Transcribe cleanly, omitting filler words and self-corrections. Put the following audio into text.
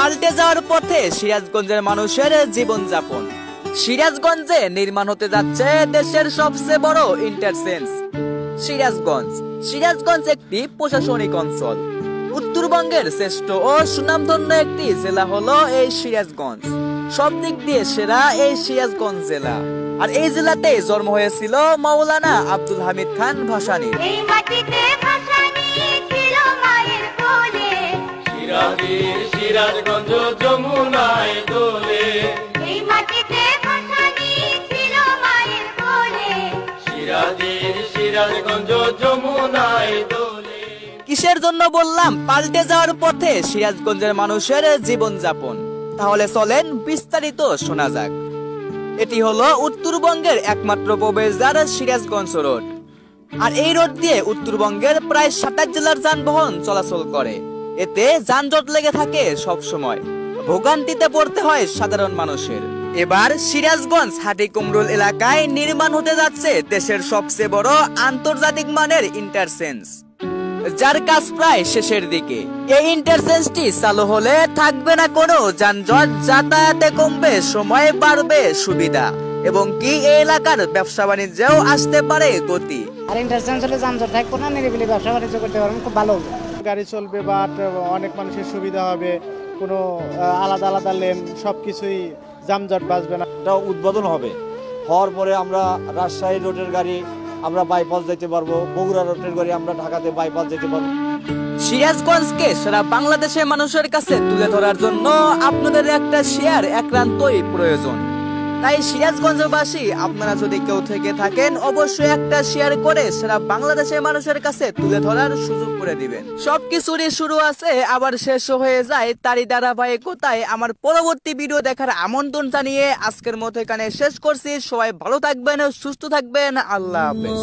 পাল্টে যাওয়ার পথে সিরাজগঞ্জের মানুষের জীবনযাপন। সিরাজগঞ্জে নির্মাণ হতে যাচ্ছে দেশের সবচেয়ে বড় ইন্টারচেঞ্জ। সিরাজগঞ্জ একটি প্রশাসনিক অঞ্চল। উত্তরবঙ্গের শ্রেষ্ঠ ও সুনামধন্য একটি জেলা হলো এই সিরাজগঞ্জ। সব দিক দিয়ে সেরা এই সিরাজগঞ্জ জেলা। আর এই জেলাতে জন্ম হয়েছিল মাওলানা আব্দুল হামিদ খান ভাসানী। সিরাজগঞ্জ যমুনায় দোলে, এই মাটিতে ভাসানী ছিল মায়ের কোলে। সিরাজগঞ্জ যমুনায় দোলে। কিসের জন্য বললাম পাল্টে যাওয়ার পথে সিরাজগঞ্জের মানুষের জীবনযাপন? তাহলে চলেন বিস্তারিত শোনা যাক। এটি হলো উত্তরবঙ্গের একমাত্র প্রবেশদ্বার সিরাজগঞ্জ রোড। আর এই রোড দিয়ে উত্তরবঙ্গের প্রায় 27 জেলার যানবাহন চলাচল করে। এতে যানজট লেগে থাকে সব সময়, ভোগান্তিতে পড়তে হয় সাধারণ মানুষের। এবার সিরাজগঞ্জ হাটিকুমরুল এলাকায় নির্মাণ হতে যাচ্ছে দেশের সবচেয়ে বড় আন্তর্জাতিক মানের ইন্টারচেঞ্জ, যার কাজ প্রায় শেষের দিকে। এই ইন্টারচেঞ্জটি চালু হলে থাকবে না কোনো যানজট, যাতায়াতে কমবে সময়, বাড়বে সুবিধা, এবং কি এই এলাকার ব্যবসা বাণিজ্যেও আসতে পারে গতি। আর ইন্টারচেঞ্জ হলে যানজট থাকবে না, নিরিবিলি ব্যবসা বাণিজ্য করতে পারবেন, খুব ভালো হবে। গাড়ি চলবে, বাট অনেক মানুষের সুবিধা হবে, কোনো আলাদা আলাদা লেন, সবকিছুই যানজট বাঁচবে না। এটা উদ্বোধন হবে, হওয়ার পরে আমরা রাজশাহী রোডের গাড়ি আমরা বাইপাস যেতে পারবো, বগুড়া রোডের গাড়ি আমরা ঢাকাতে বাইপাস যেতে পারবো। সিরাজগঞ্জকে সারা বাংলাদেশের মানুষের কাছে তুলে ধরার জন্য আপনাদের একটা শেয়ার একান্তই প্রয়োজন। তাই সিরাজগঞ্জবাসী আপনারা যদি কেউ থেকে থাকেন, অবশ্যই একটা শেয়ার করে সারা বাংলাদেশের মানুষের কাছে তুলে ধরার সুযোগ করে দিবেন। সবকিছুরই শুরু আছে, আবার শেষও হয়ে যায়, তারই ধারাবাহিকতায় আমার পরবর্তী ভিডিও দেখার আমন্ত্রণ জানিয়ে আজকের মতো এখানে শেষ করছি। সবাই ভালো থাকবেন, সুস্থ থাকবেন, আল্লাহ হাফেজ।